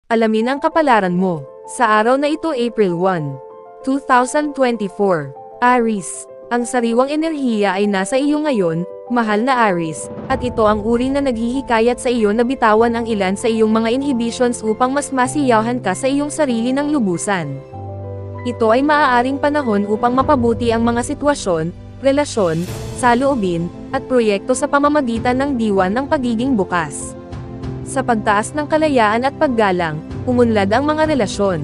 Alamin ang kapalaran mo. Sa araw na ito April 1, 2024. Aries. Ang sariwang enerhiya ay nasa iyo ngayon, mahal na Aries, at ito ang uri na naghihikayat sa iyo na bitawan ang ilan sa iyong mga inhibitions upang mas masiyahan ka sa iyong sarili ng lubusan. Ito ay maaaring panahon upang mapabuti ang mga sitwasyon, relasyon, saloobin, at proyekto sa pamamagitan ng diwa ng pagiging bukas. Sa pagtaas ng kalayaan at paggalang, umunlad ang mga relasyon.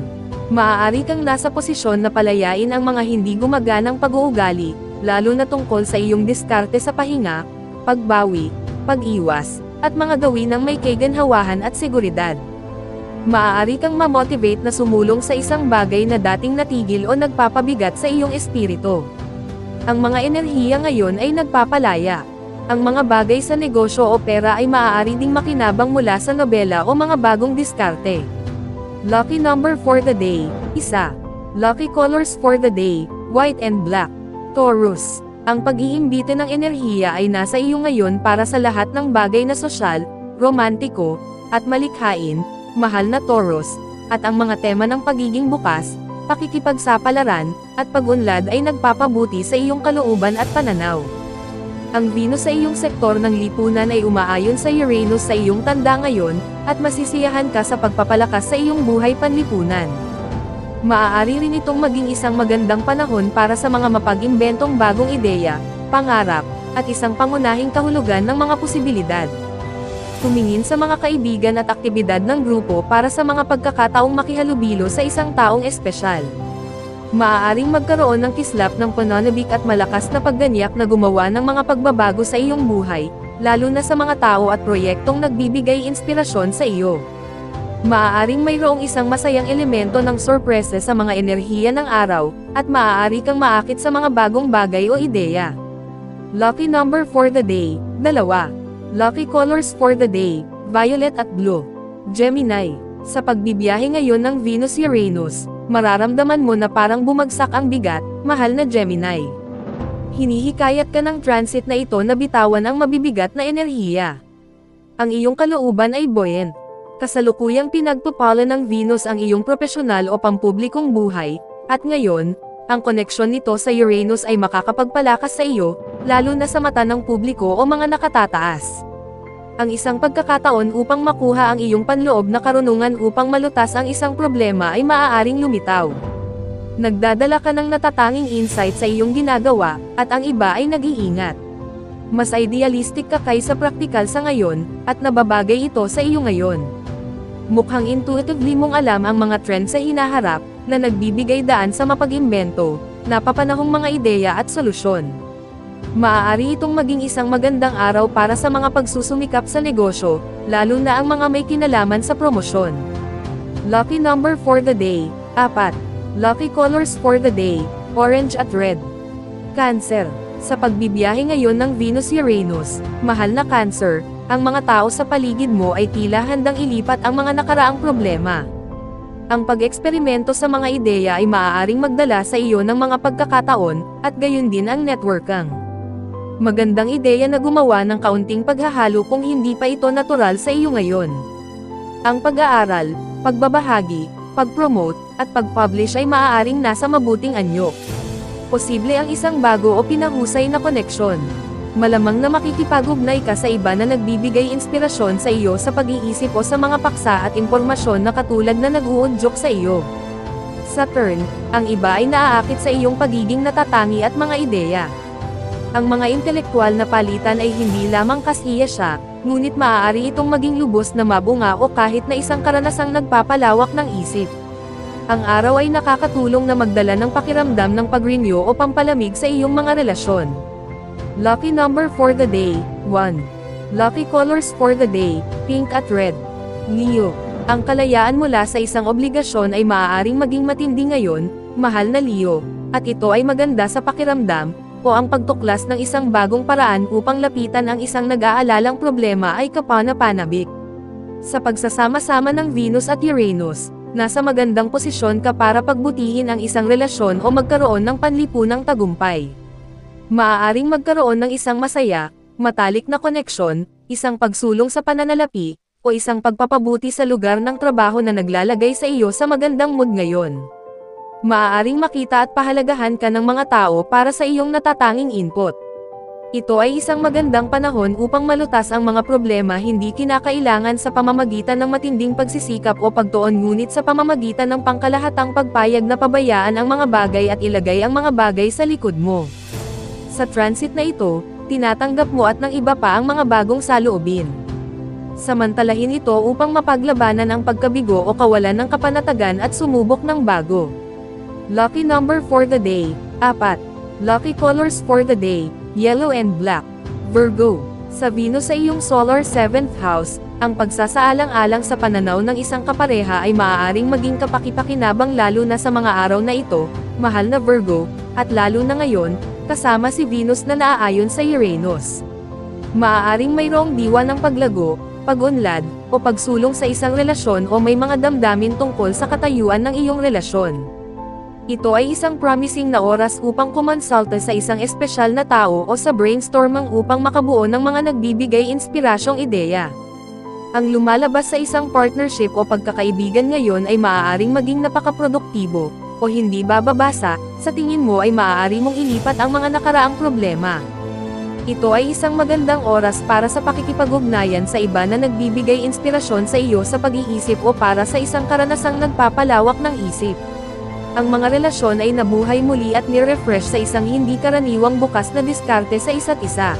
Maaari kang nasa posisyon na palayain ang mga hindi gumaganang pag-uugali, lalo na tungkol sa iyong diskarte sa pahinga, pagbawi, pag-iwas, at mga gawin ng may kaganhawahan at seguridad. Maaari kang ma-motivate na sumulong sa isang bagay na dating natigil o nagpapabigat sa iyong espiritu. Ang mga enerhiya ngayon ay nagpapalaya. Ang mga bagay sa negosyo o pera ay maaari ding makinabang mula sa nobela o mga bagong diskarte. Lucky number for the day, 1. Lucky colors for the day, white and black. Taurus. Ang pag-iimbite ng enerhiya ay nasa iyo ngayon para sa lahat ng bagay na sosyal, romantiko, at malikhain, mahal na Taurus, at ang mga tema ng pagiging bukas, pakikipagsapalaran, at pag-unlad ay nagpapabuti sa iyong kalooban at pananaw. Ang Venus sa iyong sektor ng lipunan ay umaayon sa Uranus sa iyong tanda ngayon, at masisiyahan ka sa pagpapalakas sa iyong buhay panlipunan. Maaari rin itong maging isang magandang panahon para sa mga mapag-imbentong bagong ideya, pangarap, at isang pangunahing kahulugan ng mga posibilidad. Tumingin sa mga kaibigan at aktibidad ng grupo para sa mga pagkakataong makihalubilo sa isang taong espesyal. Maaaring magkaroon ng kislap ng pananabik at malakas na pagganyak na gumawa ng mga pagbabago sa iyong buhay, lalo na sa mga tao at proyektong nagbibigay inspirasyon sa iyo. Maaaring mayroong isang masayang elemento ng sorpresa sa mga enerhiya ng araw, at maaari kang maakit sa mga bagong bagay o ideya. Lucky number for the day, 2. Lucky colors for the day, violet at blue. Gemini. Sa pagbibiyahe ngayon ng Venus-Uranus, mararamdaman mo na parang bumagsak ang bigat, mahal na Gemini. Hinihikayat ka ng transit na ito na bitawan ang mabibigat na enerhiya. Ang iyong kalooban ay buoyant. Kasalukuyang pinagpapala ng Venus ang iyong profesional o pampublikong buhay, at ngayon, ang koneksyon nito sa Uranus ay makakapagpalakas sa iyo, lalo na sa mata ng publiko o mga nakatataas. Ang isang pagkakataon upang makuha ang iyong panloob na karunungan upang malutas ang isang problema ay maaaring lumitaw. Nagdadala ka ng natatanging insight sa iyong ginagawa, at ang iba ay nag-iingat. Mas idealistic ka kaysa praktikal sa ngayon, at nababagay ito sa iyo ngayon. Mukhang intuitively mong alam ang mga trend sa hinaharap, na nagbibigay daan sa mapag-imbento, napapanahong mga ideya at solusyon. Maaari itong maging isang magandang araw para sa mga pagsusumikap sa negosyo, lalo na ang mga may kinalaman sa promosyon. Lucky number for the day, 4. Lucky colors for the day, orange at red. Cancer. Sa pagbibiyahe ngayon ng Venus-Uranus, mahal na Cancer, ang mga tao sa paligid mo ay tila handang ilipat ang mga nakaraang problema. Ang pag-eksperimento sa mga ideya ay maaaring magdala sa iyo ng mga pagkakataon, at gayon din ang networkang. Magandang ideya na gumawa ng kaunting paghahalo kung hindi pa ito natural sa iyo ngayon. Ang pag-aaral, pagbabahagi, pag-promote, at pag-publish ay maaaring nasa mabuting anyo. Posible ang isang bago o pinahusay na koneksyon. Malamang na makikipag-ugnay ka sa iba na nagbibigay inspirasyon sa iyo sa pag-iisip o sa mga paksa at impormasyon na katulad na nag-uudyok sa iyo. Saturn, ang iba ay naaakit sa iyong pagiging natatangi at mga ideya. Ang mga intelektual na palitan ay hindi lamang kasiya siya, ngunit maaari itong maging lubos na mabunga o kahit na isang karanasang nagpapalawak ng isip. Ang araw ay nakakatulong na magdala ng pakiramdam ng pag-renew o pampalamig sa iyong mga relasyon. Lucky number for the day, 1. Lucky colors for the day, pink at red. Leo. Ang kalayaan mula sa isang obligasyon ay maaaring maging matindi ngayon, mahal na Leo, at ito ay maganda sa pakiramdam, o ang pagtuklas ng isang bagong paraan upang lapitan ang isang nag-aalalang problema ay kapana-panabik. Sa pagsasama-sama ng Venus at Uranus, nasa magandang posisyon ka para pagbutihin ang isang relasyon o magkaroon ng panlipunang tagumpay. Maaaring magkaroon ng isang masaya, matalik na koneksyon, isang pagsulong sa pananalapi, o isang pagpapabuti sa lugar ng trabaho na naglalagay sa iyo sa magandang mood ngayon. Maaaring makita at pahalagahan ka ng mga tao para sa iyong natatanging input. Ito ay isang magandang panahon upang malutas ang mga problema, hindi kinakailangan sa pamamagitan ng matinding pagsisikap o pagtuon, ngunit sa pamamagitan ng pangkalahatang pagpayag na pabayaan ang mga bagay at ilagay ang mga bagay sa likod mo. Sa transit na ito, tinatanggap mo at ng iba pa ang mga bagong saloobin. Samantalahin ito upang mapaglabanan ang pagkabigo o kawalan ng kapanatagan at sumubok ng bago. Lucky number for the day, 4. Lucky colors for the day, yellow and black. Virgo, sa Venus sa iyong solar 7th house, ang pagsasaalang-alang sa pananaw ng isang kapareha ay maaaring maging kapaki-pakinabang, lalo na sa mga araw na ito, mahal na Virgo, at lalo na ngayon, kasama si Venus na naaayon sa Uranus. Maaaring mayroong diwa ng paglago, pag-unlad, o pagsulong sa isang relasyon, o may mga damdamin tungkol sa katayuan ng iyong relasyon. Ito ay isang promising na oras upang kumonsulta sa isang espesyal na tao o sa brainstorming upang makabuo ng mga nagbibigay inspirasyong ideya. Ang lumalabas sa isang partnership o pagkakaibigan ngayon ay maaaring maging napakaproduktibo, o hindi bababasa, sa tingin mo ay maaari mong ilipat ang mga nakaraang problema. Ito ay isang magandang oras para sa pakikipag-ugnayan sa iba na nagbibigay inspirasyon sa iyo sa pag-iisip o para sa isang karanasang nagpapalawak ng isip. Ang mga relasyon ay nabuhay muli at ni-refresh sa isang hindi karaniwang bukas na diskarte sa isa't isa.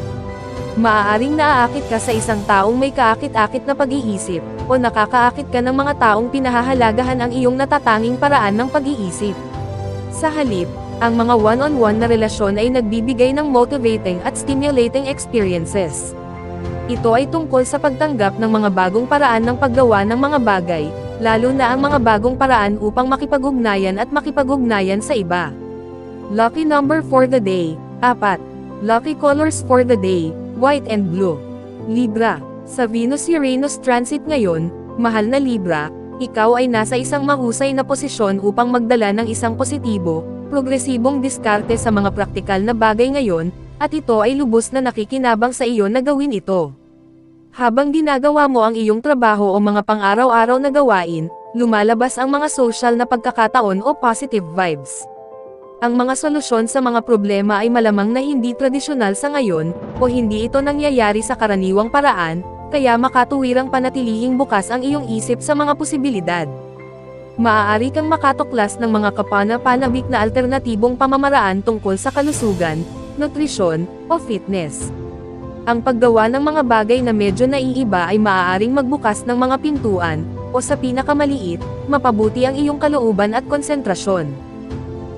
Maaaring naaakit ka sa isang taong may kaakit-akit na pag-iisip, o nakakaakit ka ng mga taong pinahahalagahan ang iyong natatanging paraan ng pag-iisip. Sa halip, ang mga one-on-one na relasyon ay nagbibigay ng motivating at stimulating experiences. Ito ay tungkol sa pagtanggap ng mga bagong paraan ng paggawa ng mga bagay, lalo na ang mga bagong paraan upang makipag-ugnayan at makipag-ugnayan sa iba. Lucky number for the day, 4. Lucky colors for the day, white and blue. Libra, sa Venus-Uranus transit ngayon, mahal na Libra, ikaw ay nasa isang mahusay na posisyon upang magdala ng isang positibo, progresibong diskarte sa mga praktikal na bagay ngayon, at ito ay lubos na nakikinabang sa iyo na gawin ito. Habang ginagawa mo ang iyong trabaho o mga pang-araw-araw na gawain, lumalabas ang mga social na pagkakataon o positive vibes. Ang mga solusyon sa mga problema ay malamang na hindi tradisyonal sa ngayon, o hindi ito nangyayari sa karaniwang paraan, kaya makatuwirang panatilihing bukas ang iyong isip sa mga posibilidad. Maaari kang makatuklas ng mga kapana-panabik na alternatibong pamamaraan tungkol sa kalusugan, nutrisyon, o fitness. Ang paggawa ng mga bagay na medyo naiiba ay maaaring magbukas ng mga pintuan, o sa pinakamaliit, mapabuti ang iyong kalooban at konsentrasyon.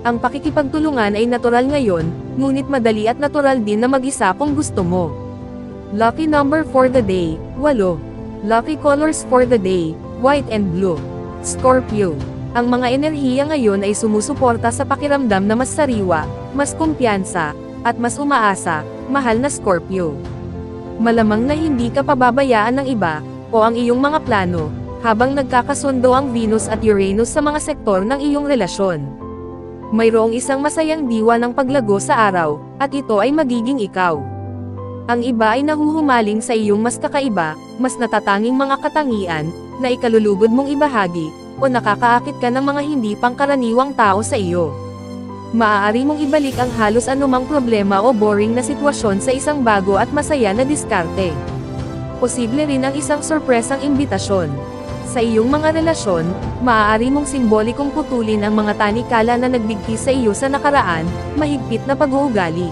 Ang pakikipagtulungan ay natural ngayon, ngunit madali at natural din na mag-isa kung gusto mo. Lucky number for the day, 8. Lucky colors for the day, white and blue. Scorpio, ang mga enerhiya ngayon ay sumusuporta sa pakiramdam na mas sariwa, mas kumpiyansa, at mas umaasa, mahal na Scorpio. Malamang na hindi ka pababayaan ng iba, o ang iyong mga plano, habang nagkakasundo ang Venus at Uranus sa mga sektor ng iyong relasyon. Mayroong isang masayang diwa ng paglago sa araw, at ito ay magiging ikaw. Ang iba ay nahuhumaling sa iyong mas kakaiba, mas natatanging mga katangian, na ikalulugod mong ibahagi, o nakakaakit ka ng mga hindi pangkaraniwang tao sa iyo. Maaari mong ibalik ang halos anumang problema o boring na sitwasyon sa isang bago at masaya na diskarte. Posible rin ang isang sorpresang imbitasyon. Sa iyong mga relasyon, maaari mong simbolikong putulin ang mga tanikala na nagbigti sa iyo sa nakaraan, mahigpit na pag-uugali.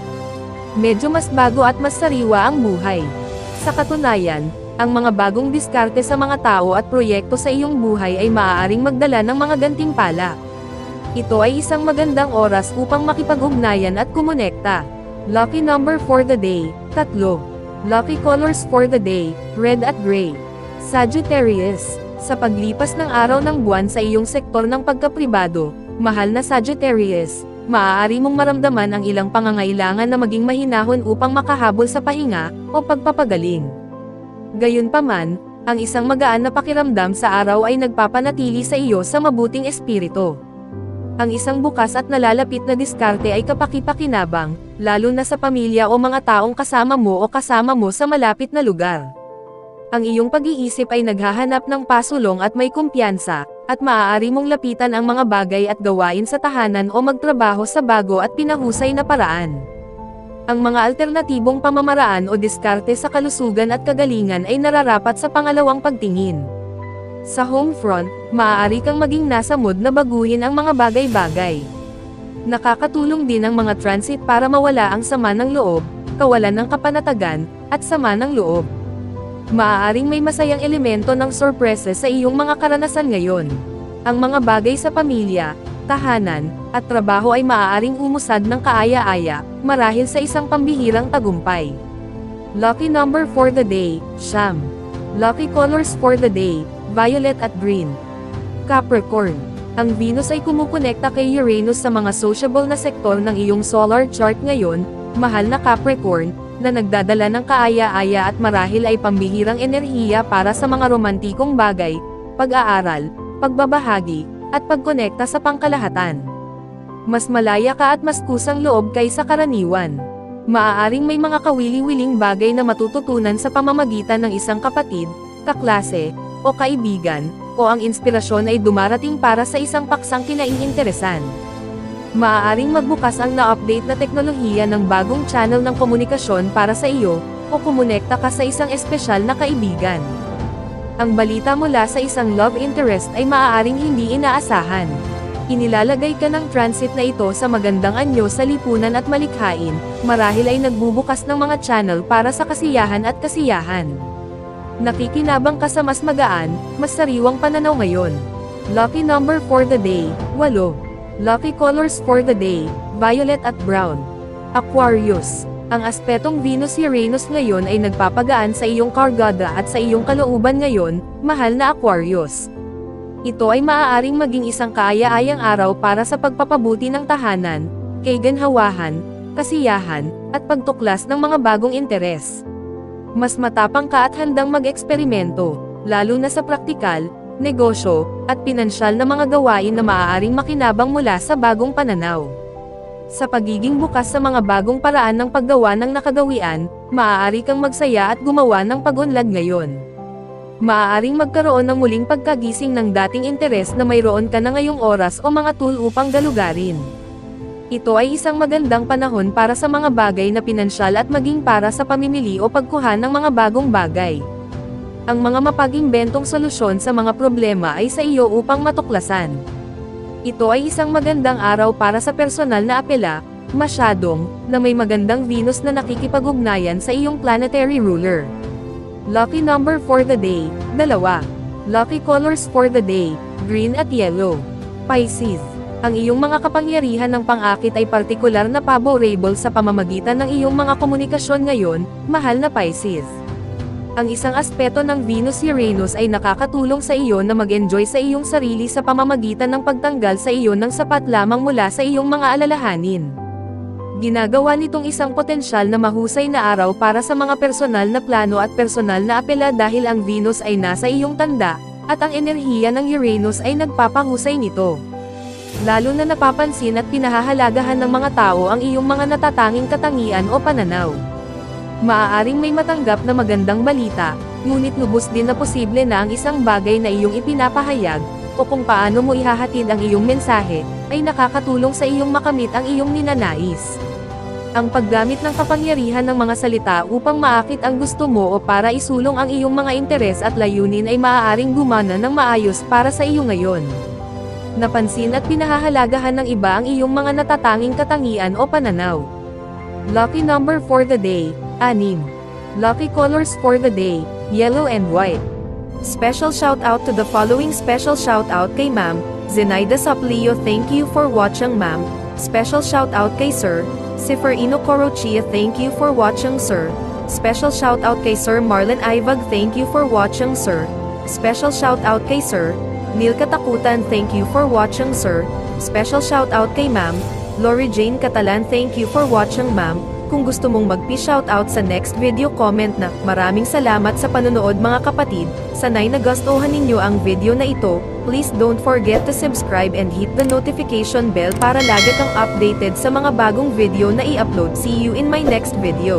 Medyo mas bago at mas sariwa ang buhay. Sa katunayan, ang mga bagong diskarte sa mga tao at proyekto sa iyong buhay ay maaaring magdala ng mga gantimpala. Ito ay isang magandang oras upang makipag-ugnayan at kumonekta. Lucky number for the day, 3. Lucky colors for the day, red at gray. Sagittarius, sa paglipas ng araw ng buwan sa iyong sektor ng pagkapribado, mahal na Sagittarius, maaari mong maramdaman ang ilang pangangailangan na maging mahinahon upang makahabol sa pahinga o pagpapagaling. Gayunpaman, ang isang magaan na pakiramdam sa araw ay nagpapanatili sa iyo sa mabuting espiritu. Ang isang bukas at nalalapit na diskarte ay kapaki-pakinabang, lalo na sa pamilya o mga taong kasama mo sa malapit na lugar. Ang iyong pag-iisip ay naghahanap ng pasulong at may kumpiyansa, at maaari mong lapitan ang mga bagay at gawain sa tahanan o magtrabaho sa bago at pinahusay na paraan. Ang mga alternatibong pamamaraan o diskarte sa kalusugan at kagalingan ay nararapat sa pangalawang pagtingin. Sa home front, maaari kang maging nasa mood na baguhin ang mga bagay-bagay. Nakakatulong din ang mga transit para mawala ang sama ng loob, kawalan ng kapanatagan, at sama ng loob. Maaaring may masayang elemento ng sorpresa sa iyong mga karanasan ngayon. Ang mga bagay sa pamilya, tahanan, at trabaho ay maaaring umusad ng kaaya-aya, marahil sa isang pambihirang tagumpay. Lucky number for the day, Siyam. Lucky colors for the day, violet at green. Capricorn. Ang Venus ay kumukonekta kay Uranus sa mga sociable na sektor ng iyong solar chart ngayon, mahal na Capricorn, na nagdadala ng kaaya-aya at marahil ay pambihirang enerhiya para sa mga romantikong bagay, pag-aaral, pagbabahagi, at pagkonekta sa pangkalahatan. Mas malaya ka at mas kusang loob kaysa karaniwan. Maaaring may mga kawili-wiling bagay na matututunan sa pamamagitan ng isang kapatid, kaklase, o kaibigan, o ang inspirasyon ay dumarating para sa isang paksang kinaiinteresan. Maaaring magbukas ang na-update na teknolohiya ng bagong channel ng komunikasyon para sa iyo, o kumonekta ka sa isang espesyal na kaibigan. Ang balita mula sa isang love interest ay maaaring hindi inaasahan. Inilalagay ka ng transit na ito sa magandang anyo sa lipunan at malikhain, marahil ay nagbubukas ng mga channel para sa kasiyahan at kasiyahan. Nakikinabang ka sa mas magaan, mas sariwang pananaw ngayon. Lucky number for the day, 8. Lucky colors for the day, violet at brown. Aquarius. Ang aspetong Venus-Uranus ngayon ay nagpapagaan sa iyong kargada at sa iyong kalooban ngayon, mahal na Aquarius. Ito ay maaaring maging isang kaaya-ayang araw para sa pagpapabuti ng tahanan, kaiganhawahan, kasiyahan, at pagtuklas ng mga bagong interes. Mas matapang ka at handang mag-eksperimento, lalo na sa praktikal, negosyo, at pinansyal na mga gawain na maaaring makinabang mula sa bagong pananaw. Sa pagiging bukas sa mga bagong paraan ng paggawa ng nakagawian, maaari kang magsaya at gumawa ng pag-unlad ngayon. Maaaring magkaroon ng muling pagkagising ng dating interes na mayroon ka na ngayong oras o mga tool upang galugarin. Ito ay isang magandang panahon para sa mga bagay na pinansyal at maging para sa pamimili o pagkuha ng mga bagong bagay. Ang mga mapag-imbentong solusyon sa mga problema ay sa iyo upang matuklasan. Ito ay isang magandang araw para sa personal na apela, masyadong, na may magandang Venus na nakikipag-ugnayan sa iyong planetary ruler. Lucky number for the day, 2. Lucky colors for the day, green at yellow. Pisces. Ang iyong mga kapangyarihan ng pang-akit ay partikular na favorable sa pamamagitan ng iyong mga komunikasyon ngayon, mahal na Pisces. Ang isang aspeto ng Venus-Uranus ay nakakatulong sa iyo na mag-enjoy sa iyong sarili sa pamamagitan ng pagtanggal sa iyo ng sapat lamang mula sa iyong mga alalahanin. Ginagawa nitong isang potensyal na mahusay na araw para sa mga personal na plano at personal na apela dahil ang Venus ay nasa iyong tanda, at ang enerhiya ng Uranus ay nagpapahusay nito. Lalo na napapansin at pinahahalagahan ng mga tao ang iyong mga natatanging katangian o pananaw. Maaaring may matanggap na magandang balita, ngunit lubos din na posible na ang isang bagay na iyong ipinapahayag, o kung paano mo ihahatid ang iyong mensahe, ay nakakatulong sa iyong makamit ang iyong ninanais. Ang paggamit ng kapangyarihan ng mga salita upang maakit ang gusto mo o para isulong ang iyong mga interes at layunin ay maaaring gumana ng maayos para sa iyo ngayon. Napansin at pinahahalagahan ng iba ang iyong mga natatanging katangian o pananaw. Lucky number for the day, 6. Lucky colors for the day, yellow and white. Special shout out to the following. Special shout out kay Ma'am Zenaida Saplio, thank you for watching Ma'am. Special shout out kay Sir Seferino Corochia, thank you for watching Sir. Special shout out kay Sir Marlon Ivag, thank you for watching Sir. Special shout out kay Sir Neil Katakutan, thank you for watching Sir. Special shout out kay Ma'am Lori Jane Catalan, thank you for watching Ma'am. Kung gusto mong magpi-shoutout sa next video, comment na. Maraming salamat sa panonood mga kapatid. Sanay nagustuhan ninyo ang video na ito. Please don't forget to subscribe and hit the notification bell para lagi kang updated sa mga bagong video na i-upload. See you in my next video.